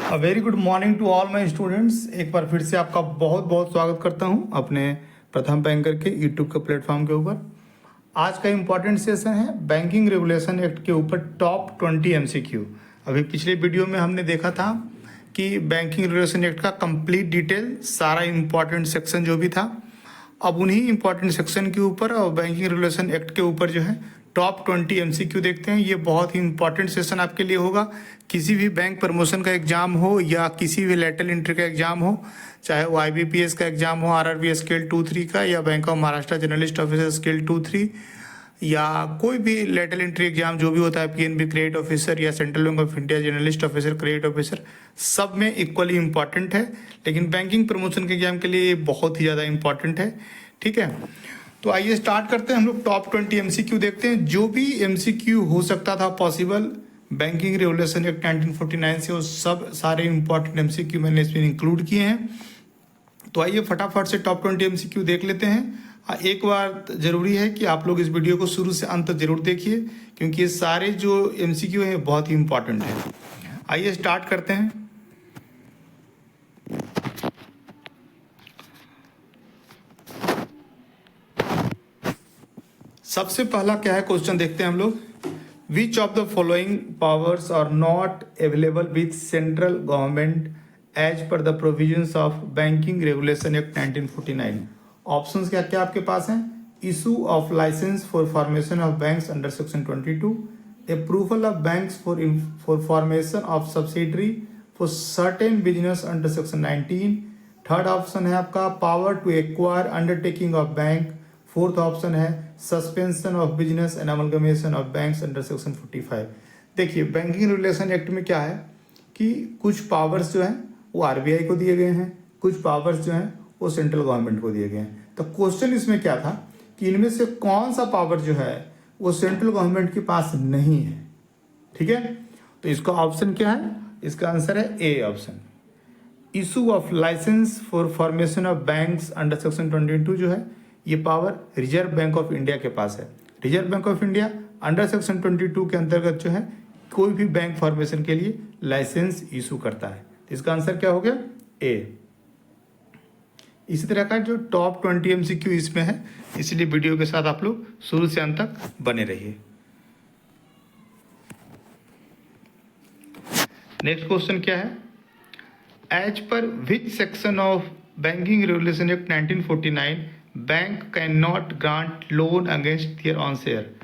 Very good morning to all my students. एक बार फिर से आपका बहुत बहुत स्वागत करता हूं अपने प्रथम बैंकर के यूट्यूब के प्लेटफॉर्म के ऊपर। आज का इम्पॉर्टेंट सेशन है बैंकिंग रेगुलेशन एक्ट के ऊपर टॉप 20 एमसीक्यू। अभी पिछले वीडियो में हमने देखा था कि बैंकिंग रेगुलेशन एक्ट का कंप्लीट डिटेल सारा इम्पॉर्टेंट सेक्शन जो भी था, अब उन्हीं इम्पॉर्टेंट सेक्शन के ऊपर और बैंकिंग रेगुलेशन एक्ट के ऊपर जो है टॉप 20 एमसीक्यू देखते हैं। ये बहुत ही इंपॉर्टेंट सेशन आपके लिए होगा। किसी भी बैंक प्रमोशन का एग्जाम हो या किसी भी लेटरल एंट्री का एग्जाम हो, चाहे वो आईबीपीएस का एग्जाम हो, आरआरबी स्केल 2-3 का, या bank of Maharashtra generalist officer scale 2-3, या कोई भी लेटरल एंट्री एग्जाम जो भी होता है, पीएनबी क्रेडिट ऑफिसर या central bank of India journalist officer credit officer, सब में इक्वली इंपॉर्टेंट है। लेकिन बैंकिंग प्रमोशन के एग्जाम के लिए ये बहुत ही ज़्यादा इंपॉर्टेंट है। ठीक है, तो आइए स्टार्ट करते हैं। हम लोग टॉप 20 एमसीक्यू देखते हैं। जो भी एमसीक्यू हो सकता था पॉसिबल बैंकिंग रेगुलेशन एक्ट 1949 से, वो सब सारे इंपॉर्टेंट एमसीक्यू मैंने इसमें इंक्लूड किए हैं। तो आइए फटाफट से टॉप 20 एमसीक्यू देख लेते हैं। एक बार जरूरी है कि आप लोग इस वीडियो को शुरू से अंत तक जरूर देखिए, क्योंकि ये सारे जो एमसीक्यू हैं बहुत ही इंपॉर्टेंट है। आइए स्टार्ट करते हैं। सबसे पहला क्या है क्वेश्चन, देखते हैं हम लोग। Which of the following powers are not available with central government as per the provisions of banking regulation act 1949। Options क्या क्या आपके पास हैं? Issue of licence for formation of banks under section 22, approval of banks for formation of subsidiary for certain business under section 19। Third option है आपका power to acquire undertaking of bank. Fourth option है suspension of business and amalgamation of banks under section 45। देखिए, banking regulation act में क्या है कि कुछ powers जो हैं वो आरबीआई को दिए गए हैं, कुछ पावर्स जो हैं वो सेंट्रल गवर्नमेंट को दिए गए हैं। तो क्वेश्चन इसमें क्या था कि इनमें से कौन सा पावर जो है वो सेंट्रल गवर्नमेंट के पास नहीं है। ठीक है, तो इसका ऑप्शन क्या है? इसका आंसर है A option. Issue of licence for formation of banks under section 22 जो है, ये power reserve bank of India के पास है। Reserve bank of India under section 22 के अंतर्गत जो है कोई भी बैंक फॉर्मेशन के लिए लाइसेंस इशू करता है। तो इसका आंसर क्या हो गया? ए। इसी तरह का जो टॉप 20 एमसीक्यू इसमें है, इसलिए वीडियो के साथ आप लोग शुरू से अंत तक बने रहिए। नेक्स्ट क्वेश्चन क्या है? As per which section of banking regulation act 1949 bank can not grant loan against their own share.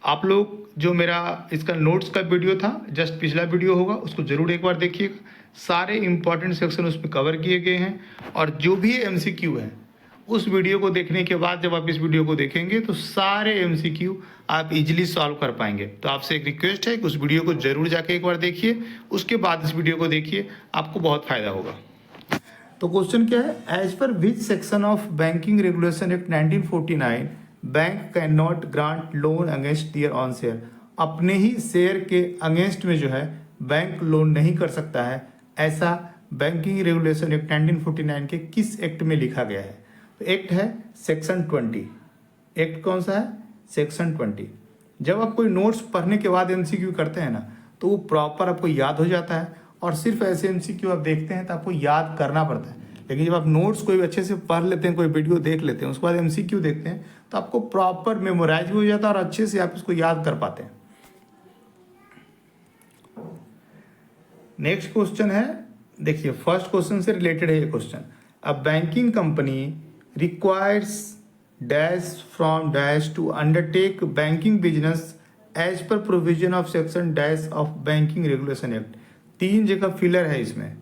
आप लोग जो मेरा इसका नोट्स का वीडियो था, जस्ट पिछला वीडियो होगा, उसको जरूर एक बार देखिएगा। सारे इंपॉर्टेंट सेक्शन उसमें कवर किए गए हैं, और जो भी एमसीक्यू है उस वीडियो को देखने के बाद जब आप इस वीडियो को देखेंगे तो सारे एमसीक्यू आप इजीली सॉल्व कर पाएंगे। तो आपसे एक रिक्वेस्ट है कि उस वीडियो को जरूर जाके एक बार देखिए, उसके बाद इस वीडियो को देखिए, आपको बहुत फायदा होगा। तो क्वेश्चन क्या है? As per which section of banking regulation act 1949 bank can not grant loan against their own share. अपने ही शेयर के अगेंस्ट में जो है बैंक लोन नहीं कर सकता है, ऐसा बैंकिंग रेगुलेशन एक्ट 1949 के किस एक्ट में लिखा गया है? तो एक्ट है सेक्शन 20। एक्ट कौन सा है? सेक्शन 20। जब आप कोई नोट्स पढ़ने के बाद एमसीक्यू करते हैं ना, तो वो प्रॉपर आपको याद हो जाता है, और सिर्फ ऐसे एमसीक्यू आप देखते हैं तो आपको याद करना पड़ता है। लेकिन जब आप नोट्स कोई अच्छे से पढ़ लेते हैं, कोई वीडियो देख लेते हैं, उसके बाद एमसीक्यू देखते हैं, तो आपको प्रॉपर मेमोराइज हो जाता है और अच्छे से आप इसको याद कर पाते हैं। नेक्स्ट क्वेश्चन है, देखिए फर्स्ट क्वेश्चन से रिलेटेड है ये question. A banking company requires dash from dash to undertake banking business as per provision of section dash of banking regulation act. 3 जगह फिलर है इसमें,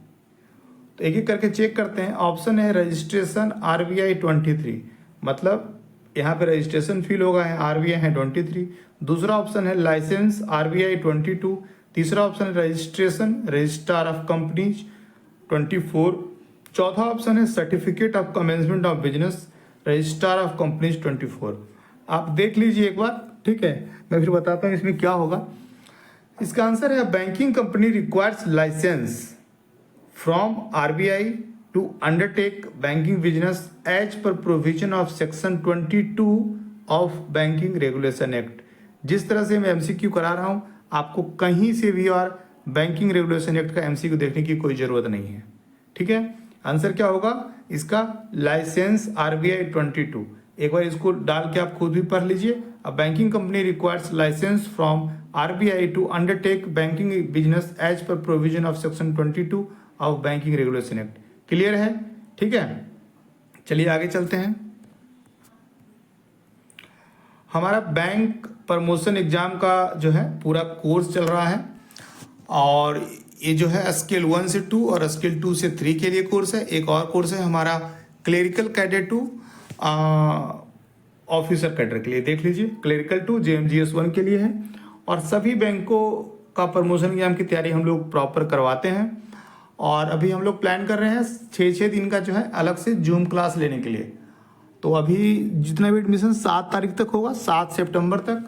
तो एक एक करके चेक करते हैं। ऑप्शन है रजिस्ट्रेशन आरबीआई 23, मतलब यहाँ पे रजिस्ट्रेशन फील होगा है, आरबीआई है 23। दूसरा ऑप्शन है लाइसेंस आरबीआई 22। तीसरा ऑप्शन है रजिस्ट्रेशन रजिस्ट्रार ऑफ कंपनीज 24। चौथा ऑप्शन है certificate of commencement of business registrar of companies 24। आप देख लीजिए एक बार, ठीक है, मैं फिर बताता हूँ इसमें क्या होगा। इसका आंसर है banking company requires licence from RBI to undertake banking business as per provision of section 22 of banking regulation act. जिस तरह से मैं एमसीक्यू करा रहा हूं, आपको कहीं से भी और बैंकिंग रेगुलेशन एक्ट का एमसीक्यू देखने की कोई ज़रूरत नहीं है। ठीक है, आंसर क्या होगा इसका? Licence RBI 22। एक बार इसको डाल के आप खुद भी पढ़ लीजिए। A banking company requires licence from RBI to undertake banking business as per provision of section 22 of banking regulation act. Clear है? ठीक है, चलिए आगे चलते हैं। हमारा बैंक प्रमोशन एग्जाम का जो है पूरा कोर्स चल रहा है, और ये जो है स्केल 1 से 2 और स्केल 2 से 3 के लिए कोर्स है। एक और कोर्स है हमारा clerical cadre to officer cadre के लिए, देख लीजिए। क्लेरिकल टू JMGS 1 के लिए है, और सभी बैंकों का प्रमोशन एग्जाम की तैयारी हम लोग प्रॉपर करवाते हैं। और अभी हम लोग प्लान कर रहे हैं 6 दिन का जो है अलग से जूम क्लास लेने के लिए। तो अभी जितना भी एडमिशन 7 तारीख तक होगा, 7 सितंबर तक,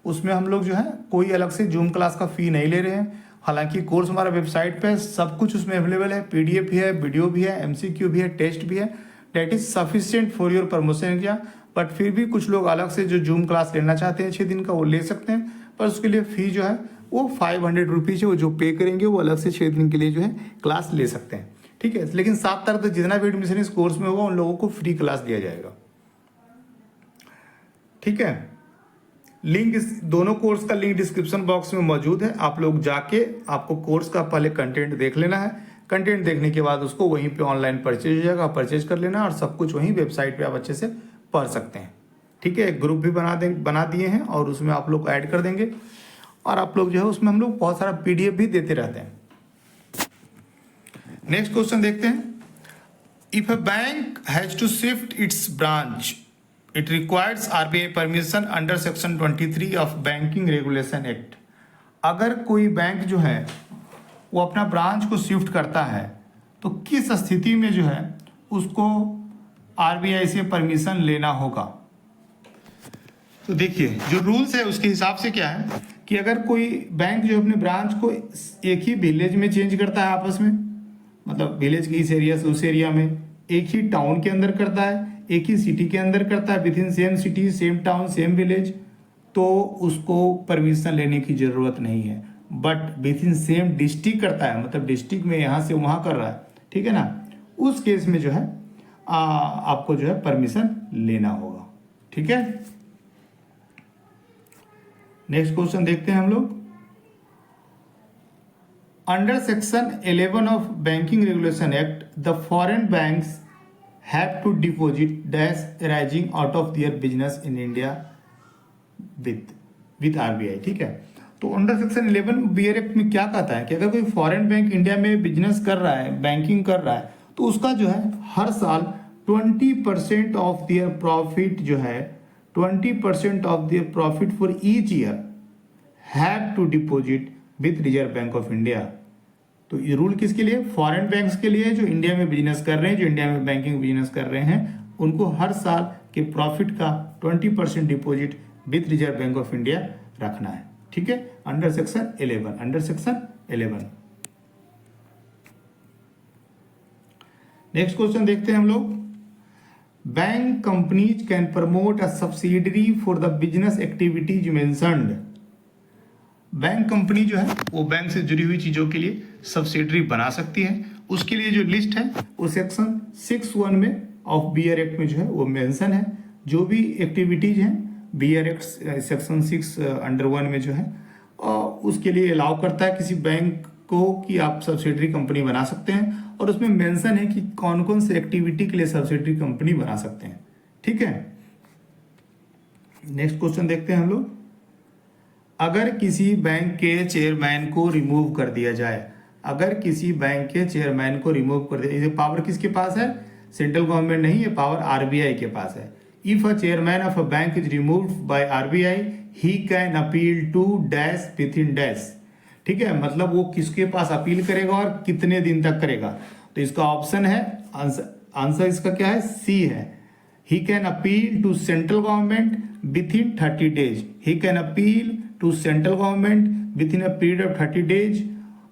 उसमें हम लोग जो है कोई अलग से जूम क्लास का फ़ी नहीं ले रहे हैं। हालांकि कोर्स हमारा वेबसाइट पे सब कुछ उसमें अवेलेबल है, PDF भी है, वीडियो भी है, MCQ भी है, टेस्ट भी है। That is sufficient for your promotion exam. But फिर भी कुछ लोग अलग से जो जूम क्लास लेना चाहते हैं 6 दिन का, वो ले सकते हैं, पर उसके लिए फ़ी जो है वो 500 रुपीज़ है। वो जो पे करेंगे वो अलग से 6 दिन के लिए जो है क्लास ले सकते हैं। ठीक है, लेकिन 7 तारीख तक जितना भी एडमिशन इस कोर्स में होगा उन लोगों को फ्री क्लास दिया जाएगा। ठीक है, लिंक इस दोनों कोर्स का लिंक डिस्क्रिप्शन बॉक्स में मौजूद है। आप लोग जाके आपको कोर्स का पहले कंटेंट देख लेना है। कंटेंट देखने के बाद उसको वहीं पे ऑनलाइन परचेज हो जाएगा, परचेज कर लेना, और सब कुछ वहीं वेबसाइट पे आप अच्छे से पढ़ सकते हैं। ठीक है, एक ग्रुप भी बना दिए हैं, और उसमें आप लोग ऐड कर देंगे, और आप लोग जो है उसमें हम लोग बहुत सारा PDF भी देते रहते हैं। नेक्स्ट क्वेश्चन देखते हैं। If a bank has to shift its branch it requires RBI permission under section 23 of banking regulation act. अगर कोई बैंक जो है वो अपना ब्रांच को शिफ्ट करता है तो किस स्थिति में जो है उसको RBI से परमिशन लेना होगा? तो देखिए, जो रूल्स है उसके हिसाब से क्या है कि अगर कोई बैंक जो अपने ब्रांच को एक ही विलेज में चेंज करता है आपस में, मतलब विलेज के इस एरिया से उस एरिया में, एक ही टाउन के अंदर करता है, एक ही सिटी के अंदर करता है, with in same city same town same village, तो उसको परमिशन लेने की जरूरत नहीं है। But with in same district करता है, मतलब डिस्ट्रिक्ट में यहाँ से वहाँ कर रहा है, ठीक है ना, उस केस में जो है आपको जो है परमिशन लेना होगा। ठीक है, नेक्स्ट क्वेश्चन देखते हैं हम लोग। Under section 11 of banking regulation act the foreign banks have to deposit dash arising out of their business in India with RBI। ठीक है, तो अंडर सेक्शन 11 BR एक्ट में क्या कहता है कि अगर कोई फॉरेन बैंक इंडिया में बिजनेस कर रहा है, बैंकिंग कर रहा है, तो उसका जो है हर साल 20% ऑफ देयर प्रॉफिट जो है 20% of their profit for each year have to deposit with reserve bank of India. तो ये रूल किसके लिए? फॉरेन बैंक्स के लिए, जो इंडिया में बिजनेस कर रहे हैं, जो इंडिया में बैंकिंग बिजनेस कर रहे हैं, उनको हर साल के प्रॉफिट का 20% deposit with reserve bank of India रखना है। ठीक है, under section 11, under section 11। Next question देखते हैं हम लोग। Bank companies can promote a subsidiary for the business activities mentioned. Bank company जो है वो बैंक से जुड़ी हुई चीज़ों के लिए सब्सिडरी बना सकती है। उसके लिए जो लिस्ट है वो सेक्शन 6(1) में ऑफ BR एक्ट में जो है वो मेंशन है। जो भी एक्टिविटीज हैं BR एक्ट सेक्शन 6(1) में जो है उसके लिए अलाउ करता है किसी बैंक को कि आप सब्सिडरी कंपनी बना सकते हैं, और उसमें मेंशन है कि कौन कौन से एक्टिविटी के लिए सब्सिडरी कंपनी बना सकते हैं। ठीक है, नेक्स्ट क्वेश्चन देखते हैं हम लोग। अगर किसी बैंक के चेयरमैन को रिमूव कर दिया जाए, अगर किसी बैंक के चेयरमैन को रिमूव कर दिया, ये पावर किसके पास है? सेंट्रल गवर्नमेंट नहीं, ये पावर RBI के पास है। If a chairman of a bank is removed by RBI he can appeal to dash within dash. ठीक है, मतलब वो किसके पास अपील करेगा और कितने दिन तक करेगा? तो इसका ऑप्शन है, आंसर इसका क्या है? C है। He can appeal to central government within 30 days. He can appeal to central government within a period of 30 days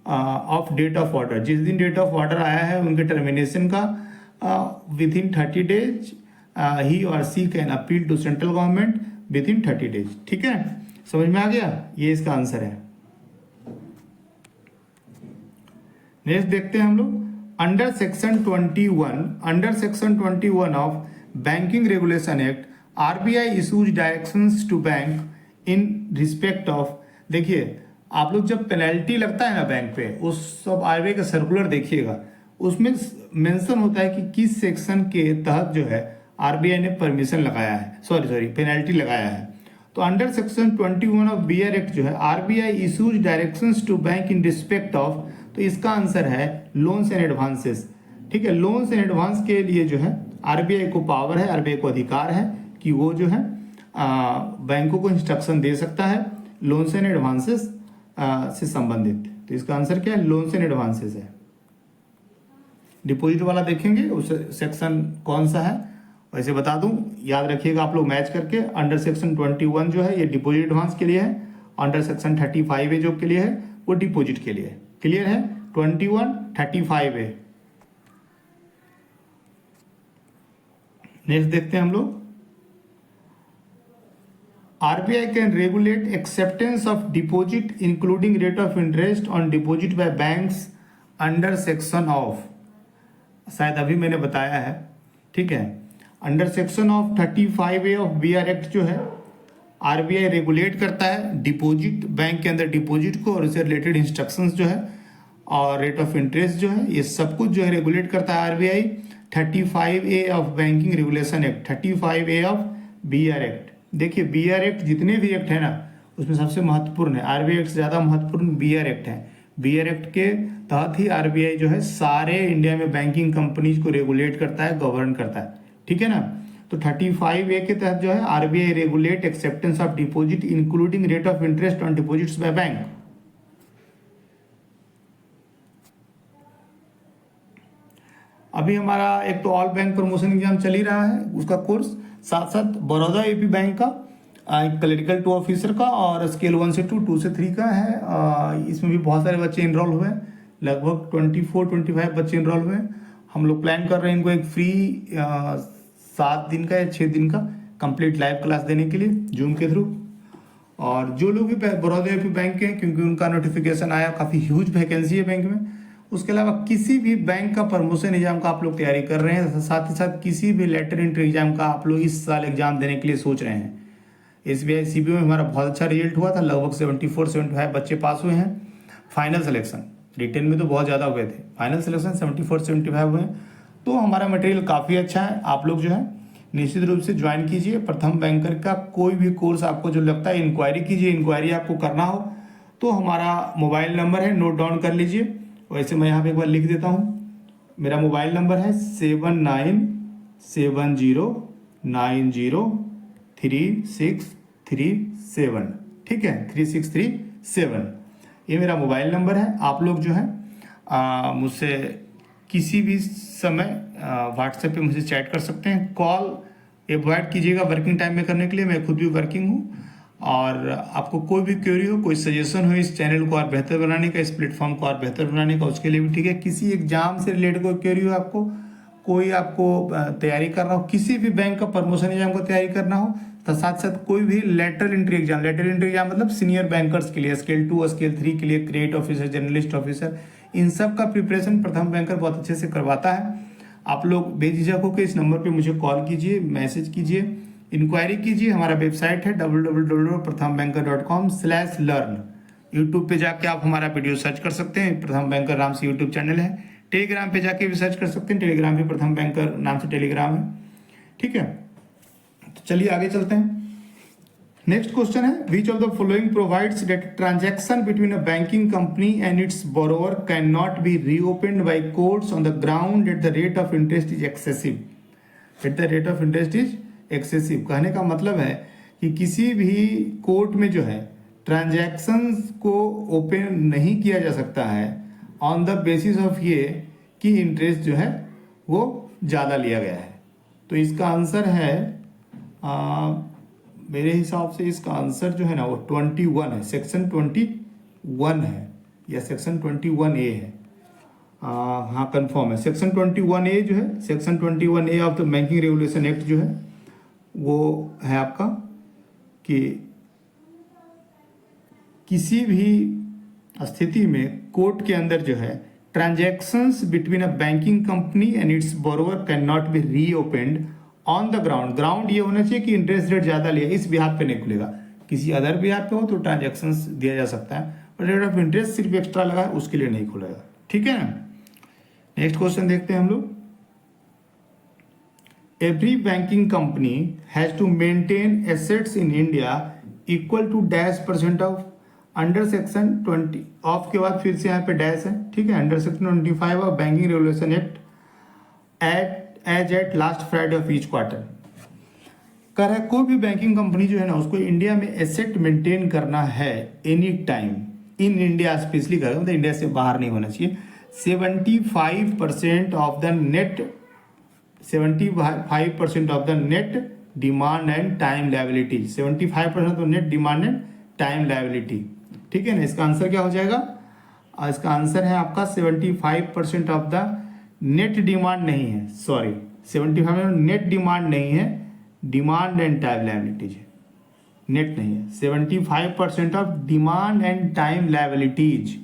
of date of order. जिस दिन डेट ऑफ ऑर्डर आया है उनके टर्मिनेशन का विद इन 30 डेज ही और she can appeal to central government within 30 days. ठीक है, समझ में आ गया? ये इसका आंसर है। नेक्स्ट देखते हैं हम लोग, under section 21 of banking regulation act RBI issues directions to bank in respect of. देखिए आप लोग जब पेनल्टी लगता है ना बैंक पे, उस सब आरबीआई का सर्कुलर देखिएगा, उसमें मेंशन होता है कि किस सेक्शन के तहत जो है आरबीआई ने परमिशन लगाया है, सॉरी पेनल्टी लगाया है। तो under section 21 of BR act जो है RBI issues directions to bank in respect of, तो इसका आंसर है लोन्स एंड एडवांसेस। ठीक है, लोन्स एंड एडवांस के लिए जो है आरबीआई को पावर है, आरबीआई को अधिकार है कि वो जो है बैंकों को इंस्ट्रक्शन दे सकता है लोन्स एंड एडवांसेस से संबंधित। तो इसका आंसर क्या है, लोन्स एंड एडवांसेस है। डिपॉजिट वाला देखेंगे उस सेक्शन कौन सा है, वैसे बता दूं, याद रखिएगा आप लोग मैच करके। अंडर सेक्शन 21 जो है ये डिपॉजिट एडवांस के लिए है, अंडर सेक्शन 35 ए जो के लिए है वो डिपॉजिट के लिए है। क्लियर है, 21 35 ए। नेक्स्ट देखते हैं हम लोग, RBI can regulate acceptance of deposit including rate of interest on deposit by banks under section of, शायद अभी मैंने बताया है। ठीक है, under section of 35A of BR act जो है आरबीआई रेगुलेट करता है डिपॉजिट, बैंक के अंदर डिपॉजिट को और उससे रिलेटेड इंस्ट्रक्शंस जो है और रेट ऑफ इंटरेस्ट जो है, ये सब कुछ जो है रेगुलेट करता है RBI 35A of banking regulation act, 35A of BR act. देखिए बीआर एक्ट जितने भी एक्ट है ना उसमें सबसे महत्वपूर्ण है, आरबीआई एक्ट से ज़्यादा महत्वपूर्ण बीआर एक्ट है। बीआर एक्ट के तहत ही आरबीआई जो है सारे इंडिया में बैंकिंग कंपनीज को रेगुलेट करता है, गवर्न करता है। ठीक है ना, तो 35A के तहत जो है RBI regulate acceptance of deposit including rate of interest on deposits by bank. अभी हमारा एक तो ऑल बैंक प्रमोशन एग्जाम चल ही रहा है उसका कोर्स, साथ साथ बड़ौदा यूपी बैंक का क्लरिकल 2 ऑफिसर का और स्केल 1 से 2, 2 से 3 का है। इसमें भी बहुत सारे बच्चे इनरोल हुए हैं, लगभग 24-25 बच्चे इनरोल हुए हैं। हम लोग प्लान कर रहे हैं इनको एक फ्री 7 दिन का या 6 दिन का कंप्लीट लाइव क्लास देने के लिए जूम के थ्रू। और जो लोग भी बड़ौदा यूपी बैंक के हैं, क्योंकि उनका नोटिफिकेशन आया, काफ़ी ह्यूज वैकेंसी है बैंक में। उसके अलावा किसी भी बैंक का प्रमोशन एग्जाम का आप लोग तैयारी कर रहे हैं, साथ ही साथ किसी भी लेटर एंट्री एग्जाम का आप लोग इस साल एग्जाम देने के लिए सोच रहे हैं। एसबीआई सीबीओ में हमारा बहुत अच्छा रिजल्ट हुआ था, लगभग 74-75 बच्चे पास हुए हैं। फाइनल सिलेक्शन रिटेन में तो बहुत ज़्यादा हुए थे, फाइनल सिलेक्शन 74-75 हुए हैं। तो हमारा मटेरियल काफ़ी अच्छा है, आप लोग जो है निश्चित रूप से ज्वाइन कीजिए। प्रथम बैंकर का कोई भी कोर्स आपको जो लगता है इंक्वायरी कीजिए, इंक्वायरी आपको करना हो तो हमारा मोबाइल नंबर है, नोट डाउन कर लीजिए। वैसे मैं यहाँ पे एक बार लिख देता हूँ, मेरा मोबाइल नंबर है 7970903637। ठीक है, 3637 ये मेरा मोबाइल नंबर है। आप लोग जो है मुझसे किसी भी समय व्हाट्सएप पे मुझे चैट कर सकते हैं। कॉल अवॉइड कीजिएगा वर्किंग टाइम में करने के लिए, मैं खुद भी वर्किंग हूँ। और आपको कोई भी क्वेरी हो, कोई सजेशन हो इस चैनल को और बेहतर बनाने का, इस प्लेटफॉर्म को और बेहतर बनाने का, उसके लिए भी ठीक है। किसी एग्जाम से रिलेटेड कोई क्वेरी हो आपको, कोई आपको तैयारी करना हो, किसी भी बैंक का प्रमोशन एग्जाम को तैयारी करना हो, तो साथ साथ कोई भी lateral entry exam, lateral entry exam मतलब सीनियर बैंकर्स के लिए, स्केल 2 स्केल 3 के लिए, क्रेडिट ऑफिसर, जर्नलिस्ट ऑफिसर, इन सब का प्रिपरेशन प्रथम बैंकर बहुत अच्छे से करवाता है। आप लोग बेझिझक होकर इस नंबर पे मुझे कॉल कीजिए, मैसेज कीजिए, इंक्वायरी कीजिए। हमारा वेबसाइट है www.prathambhanker.com/learn। यूट्यूब पे जाके आप हमारा वीडियो सर्च कर सकते हैं, प्रथम बैंकर नाम से यूट्यूब चैनल है। टेलीग्राम पे जाके भी सर्च कर सकते हैं, टेलीग्राम भी प्रथम बैंकर नाम से टेलीग्राम है। ठीक है, तो चलिए आगे चलते हैं। नेक्स्ट क्वेश्चन है, which of the following provides that transaction between a banking company and its borrower can not be reopened by courts on the ground that the rate of interest is excessive. That the rate of interest is excessive कहने का मतलब है कि किसी भी court में जो है ट्रांजैक्शंस को ओपन नहीं किया जा सकता है ऑन द बेसिस ऑफ ये कि इंटरेस्ट जो है वो ज़्यादा लिया गया है। तो इसका आंसर है मेरे हिसाब से इसका आंसर जो है ना वो 21 है, सेक्शन 21 है या सेक्शन 21A है। हाँ कंफर्म है, सेक्शन 21A जो है, section 21A of the banking regulation act जो है वो है आपका कि किसी भी स्थिति में कोर्ट के अंदर जो है transactions between a banking company and its borrower can not be reopened on the ground. Ground ये होना चाहिए कि इंटरेस्ट रेट ज़्यादा लिया, इस बिहाफ पे नहीं खुलेगा। किसी अदर बिहाफ पे हो तो ट्रांजेक्शन्स दिया जा सकता है, बट रेट ऑफ इंटरेस्ट सिर्फ एक्स्ट्रा लगा है उसके लिए नहीं खुलेगा। ठीक है ना। नेक्स्ट क्वेश्चन देखते हैं हम लोग। Every banking company has to maintain assets in India equal to -% of under section 20 of के बाद फिर से यहाँ पे डैश है। ठीक है, under section 25 of banking regulation act at last Friday of each quarter. कह रहा है कोई भी बैंकिंग कंपनी जो है ना उसको इंडिया में एसेट मेंटेन करना है any time in India, specially कह रहा हूँ, तो इंडिया से बाहर नहीं होना चाहिए। 75% of the net 75% of the net demand and time liability. 75% of net demand and time liability. ठीक है ना। इसका आंसर क्या हो जाएगा? इसका आंसर है आपका 75% ऑफ द नेट डिमांड नहीं है, सॉरी 75% नेट डिमांड नहीं है, डिमांड एंड टाइम लायबिलिटीज है, नेट नहीं है। 75% of demand and time liabilities.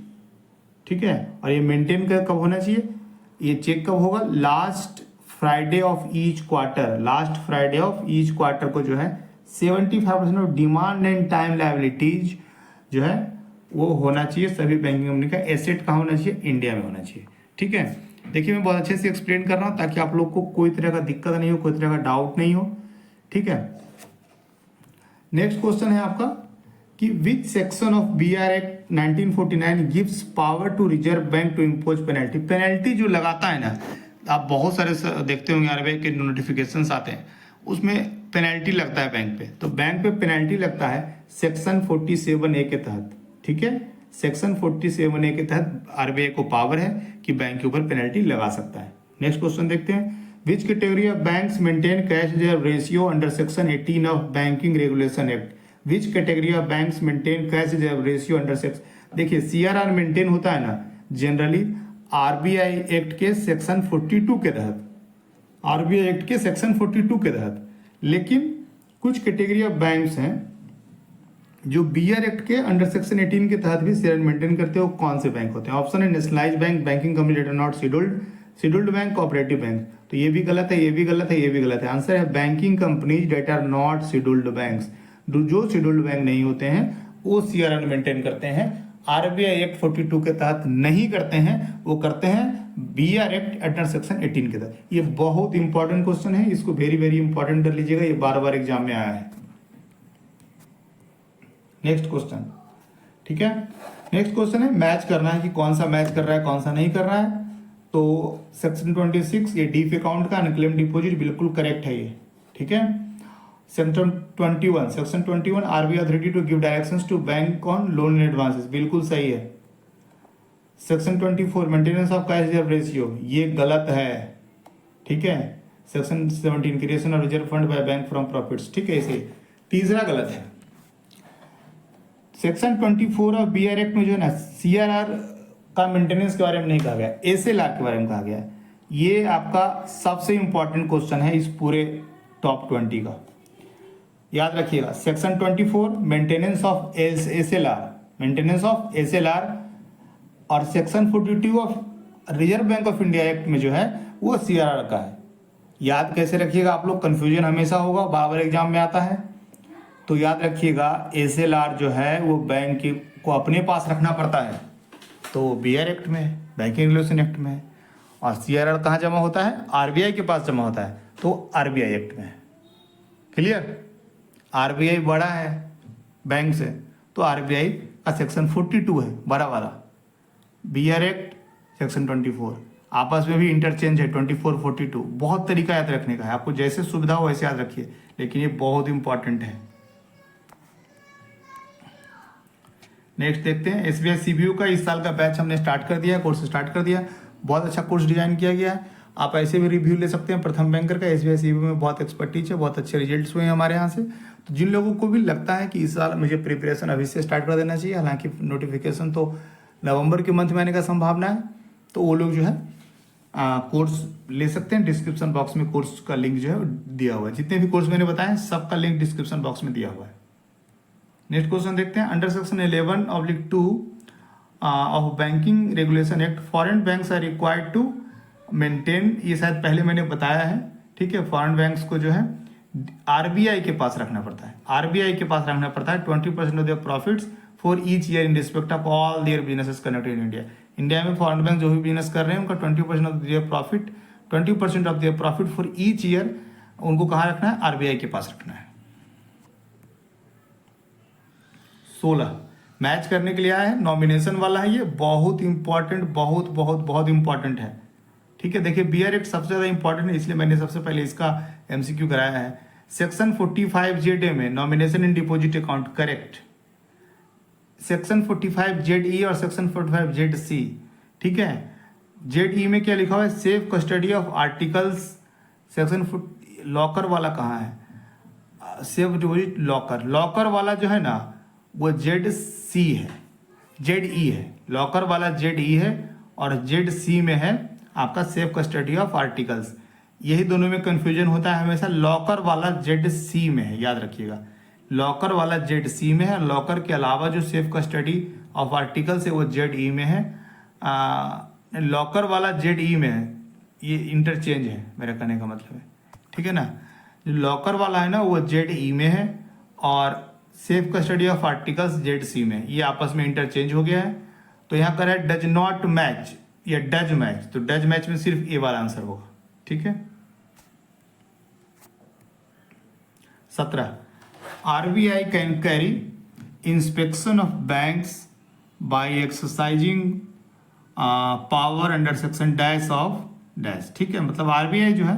ठीक है, और ये मेंटेन कब होना चाहिए? ये चेक कब होगा? Last Friday of each quarter. Last Friday of each quarter को जो है 75% of demand and time liabilities जो है वो होना चाहिए। सभी बैंकिंग कंपनी का एसेट कहाँ होना चाहिए? इंडिया में होना चाहिए। ठीक है, देखिए मैं बहुत अच्छे से एक्सप्लेन कर रहा हूँ ताकि आप लोग को कोई तरह का दिक्कत नहीं हो, कोई तरह का डाउट नहीं हो। ठीक है, नेक्स्ट क्वेश्चन है आपका कि which section of BR act 1949 gives power to reserve bank to impose penalty. Penalty जो लगाता है ना, आप बहुत सारे देखते होंगे आरबीआई के नोटिफिकेशंस आते हैं, उसमें पेनल्टी लगता है बैंक पे। तो बैंक पे पेनल्टी लगता है सेक्शन 47A के तहत। ठीक है, सेक्शन 47A के तहत आरबीआई को पावर है कि बैंक के ऊपर पेनल्टी लगा सकता है। नेक्स्ट क्वेश्चन देखते हैं। Which category of banks maintain cash reserve ratio under section 18 of banking regulation act. Which category of banks maintain cash reserve ratio under section. देखिए सीआरआर मेंटेन होता है ना जनरली आरबीआई एक्ट के section 42 के तहत, RBI act के section 42 के तहत। लेकिन कुछ कैटेगरी ऑफ बैंक्स हैं जो बीआर एक्ट के अंडर सेक्शन 18 के तहत भी सीआरआर मेंटेन करते हो। कौन से बैंक होते हैं? ऑप्शन है nationalise bank, banking company that not scheduled, scheduled bank, cooperative bank. तो ये भी गलत है, ये भी गलत है, ये भी गलत है। आंसर है banking companies that are not scheduled banks. जो शेड्यूल्ड बैंक नहीं होते हैं वो सीआरआर मेंटेन करते हैं, आरबीआई एक्ट 42 के तहत नहीं करते हैं, वो करते हैं बीआर एक्ट अंडर सेक्शन 18 के तहत। ये बहुत इंपॉर्टेंट क्वेश्चन है, इसको वेरी वेरी इंपॉर्टेंट कर लीजिएगा, ये बार बार एग्जाम में आया है। नेक्स्ट क्वेश्चन, ठीक है, नेक्स्ट क्वेश्चन है मैच करना है कि कौन सा मैच कर रहा है कौन सा नहीं कर रहा है। तो सेक्शन 26 ये डीफ अकाउंट का अनक्लेम डिपॉजिट बिल्कुल करेक्ट है ये। ठीक है, section 21 RBI authority to give directions to bank on loan and advances बिल्कुल सही है। Section 24 maintenance of cash reserve ratio ये गलत है। ठीक है, section 17 creation of reserve fund by bank from profits, ठीक है, इसे तीसरा गलत है। सेक्शन 24 ऑफ बीआर एक्ट में जो है ना सीआरआर का मेंटेनेंस के बारे में नहीं कहा गया, एसएलआर के बारे में कहा गया है। ये आपका सबसे इंपॉर्टेंट क्वेश्चन है इस पूरे टॉप 20 का, याद रखिएगा। Section 24 maintenance of SLR, maintenance of SLR, और section 42 of Reserve bank of India Act में जो है वो सीआरआर का है। याद कैसे रखिएगा आप लोग, कंफ्यूजन हमेशा होगा, बार बार एग्जाम में आता है। तो याद रखिएगा एसएलआर जो है वो बैंक को अपने पास रखना पड़ता है, तो बीआर एक्ट में है, बैंकिंग रेगुलेशन एक्ट में है। और सीआरआर कहाँ जमा होता है? आरबीआई के पास जमा होता है, तो आरबीआई एक्ट में है। क्लियर? आरबीआई बड़ा है बैंक से, तो आरबीआई का सेक्शन 42 है बड़ा वाला, बीआर एक्ट सेक्शन 24, आपस में भी इंटरचेंज है 24 42। बहुत तरीका याद रखने का है, आपको जैसे सुविधा हो वैसे याद रखिए, लेकिन ये बहुत इंपॉर्टेंट है। नेक्स्ट देखते हैं, एसबीआई सीबीयू का इस साल का बैच हमने स्टार्ट कर दिया, कोर्स स्टार्ट कर दिया। बहुत अच्छा कोर्स डिजाइन किया गया है, आप ऐसे भी रिव्यू ले सकते हैं। प्रथम बैंकर का एसबीआई सीबीयू में बहुत एक्सपर्टीज है, बहुत अच्छे रिजल्ट्स हुए हैं हमारे यहाँ से। तो जिन लोगों को भी लगता है कि इस साल मुझे प्रिपरेशन अभी से स्टार्ट कर देना चाहिए, हालांकि नोटिफिकेशन तो नवंबर के मंथ में आने का संभावना है, तो वो लोग जो है कोर्स ले सकते हैं। डिस्क्रिप्शन बॉक्स में कोर्स का लिंक जो है दिया हुआ है, जितने भी कोर्स मैंने बताए सबका लिंक डिस्क्रिप्शन बॉक्स में दिया हुआ है। नेक्स्ट क्वेश्चन देखते हैं, under section 11/2 of banking regulation act, foreign banks are required to maintain, ये शायद पहले मैंने बताया है, ठीक है। फॉरेन बैंक्स को जो है आरबीआई के पास रखना पड़ता है, आरबीआई के पास रखना पड़ता है 20% of there profits for each year in respect of all their businesses connected in India. India में फॉरेन बैंक जो भी बिजनेस कर रहे हैं उनका 20% of their profit, 20% of their profit for each year उनको कहाँ रखना है, आरबीआई के पास रखना है। 16 मैच करने के लिए आया है, नॉमिनेशन वाला है, ये बहुत इंपॉर्टेंट, बहुत बहुत बहुत इंपॉर्टेंट है, ठीक है। देखिए बीआर एक्ट सबसे ज्यादा इंपॉर्टेंट है, इसलिए मैंने सबसे पहले इसका एमसीक्यू कराया है। सेक्शन 45ZA में nomination in deposit account, correct. Section 45ZE और सेक्शन 45ZC, ठीक है। ZE में क्या लिखा हुआ है, safe custody of articles. Section locker वाला कहाँ है, सेफ डिपॉजिट लॉकर, लॉकर वाला जो है ना वो ZC है, ZE है, लॉकर वाला ZE है और ZC में है आपका सेफ कस्टडी ऑफ आर्टिकल्स। यही दोनों में कंफ्यूजन होता है हमेशा, लॉकर वाला ZC में है, याद रखिएगा, लॉकर वाला ZC में है, लॉकर के अलावा जो सेफ कस्टडी ऑफ आर्टिकल्स है वो ZE में है, लॉकर वाला ZE में है, ये इंटरचेंज है मेरा कहने का मतलब है, ठीक है ना। जो लॉकर वाला है ना वो ZE में है और safe custody of articles ZC में, ये आपस में इंटरचेंज हो गया है। तो यहाँ कर है डज नॉट मैच या डज मैच, तो डज मैच में सिर्फ ए वाला आंसर होगा, ठीक है। 17 RBI can carry inspection of banks by exercising power under section dash of dash, ठीक है। मतलब आरबीआई जो है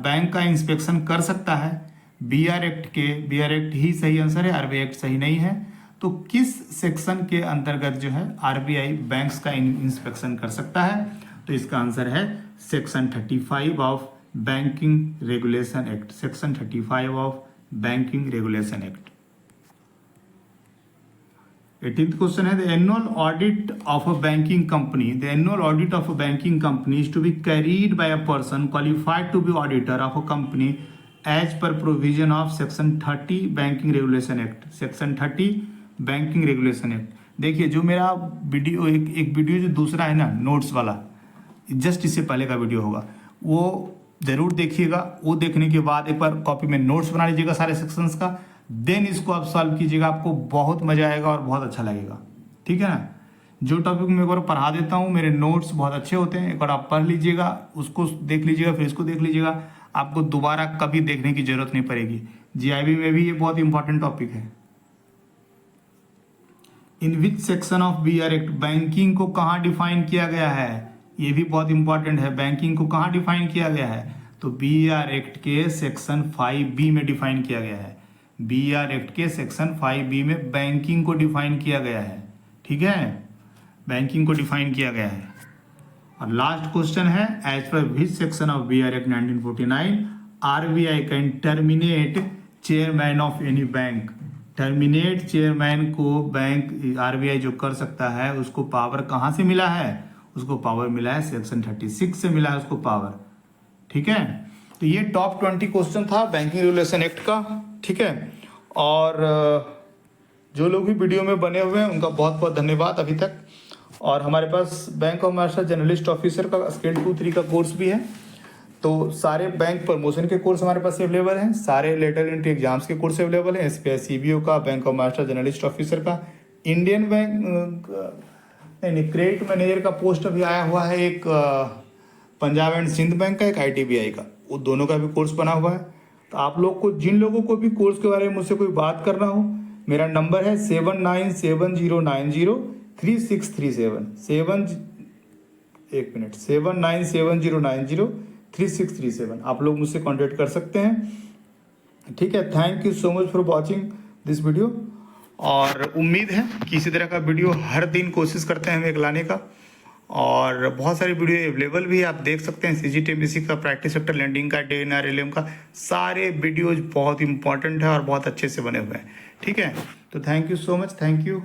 बैंक का इंस्पेक्शन कर सकता है बीआर एक्ट के, बीआर एक्ट ही सही आंसर है, आरबीआई एक्ट सही नहीं है। तो किस सेक्शन के अंतर्गत जो है आरबीआई बैंक्स का इंस्पेक्शन कर सकता है, तो इसका आंसर है section 35 of banking regulation act, section 35 of banking regulation act. 18th question है the annual audit of a banking company, the annual audit of a banking company is to be carried by a person qualified to be auditor of a company as per provision of section 30 banking regulation act, section 30 banking regulation act. देखिए जो मेरा video एक video जो दूसरा है ना notes वाला, just इससे पहले का वीडियो होगा, वो जरूर देखिएगा। वो देखने के बाद एक बार कॉपी में नोट्स बना लीजिएगा सारे सेक्शंस का, देन इसको आप सॉल्व कीजिएगा, आपको बहुत मजा आएगा और बहुत अच्छा लगेगा, ठीक है ना। जो टॉपिक मैं एक बार पढ़ा देता हूँ, मेरे नोट्स बहुत अच्छे होते हैं, एक बार आप पढ़ लीजिएगा, उसको देख लीजिएगा, फिर इसको देख लीजिएगा, आपको दोबारा कभी देखने की जरूरत नहीं पड़ेगी। जीआईबी में भी ये बहुत इंपॉर्टेंट टॉपिक है। In which section of BR act banking को कहाँ डिफाइन किया गया है, ये भी बहुत इंपॉर्टेंट है, बैंकिंग को कहाँ डिफाइन किया गया है, तो बीआर एक्ट के सेक्शन 5B में डिफाइन किया गया है, बीआर एक्ट के सेक्शन 5B में बैंकिंग को डिफाइन किया गया है, ठीक है, बैंकिंग को डिफाइन किया गया है। और लास्ट क्वेश्चन है as per which section of BR act 1949 RBI can terminate chairman of any bank, terminate chairman को बैंक आरबीआई जो कर सकता है उसको पावर कहाँ से मिला है, उसको पावर मिला है सेक्शन 36 से मिला है उसको पावर, ठीक है। तो ये टॉप 20 क्वेश्चन था बैंकिंग रेगुलेशन एक्ट का, ठीक है। और जो लोग भी वीडियो में बने हुए हैं उनका बहुत बहुत धन्यवाद अभी तक। और हमारे पास bank of Maharashtra generalist officer का स्केल 2-3 का कोर्स भी है, तो सारे बैंक प्रमोशन के कोर्स हमारे पास अवेलेबल हैं, सारे लेटर एंट्री एग्जाम्स के कोर्स अवेलेबल हैं, एसबीआई सीबीओ का, bank of Maharashtra generalist officer का, इंडियन बैंक नहीं क्रेडिट मैनेजर का पोस्ट अभी आया हुआ है, एक पंजाब एंड सिंध बैंक का, एक ITBI का, वो दोनों का भी कोर्स बना हुआ है। तो आप लोग को जिन लोगों को भी कोर्स के बारे में मुझसे कोई बात करना हो, मेरा नंबर है 7970903637 7970903637। आप लोग मुझसे कांटेक्ट कर सकते हैं, ठीक है। Thank you so much for watching this video. और उम्मीद है कि इसी तरह का वीडियो हर दिन कोशिश करते हैं हम एक लाने का, और बहुत सारी वीडियो अवेलेबल भी है, आप देख सकते हैं। CGTMPC का, प्रैक्टिस सेक्टर लैंडिंग का, DNR-LM का, सारे वीडियोज बहुत इंपॉर्टेंट है और बहुत अच्छे से बने हुए हैं, ठीक है। तो thank you so much, thank you.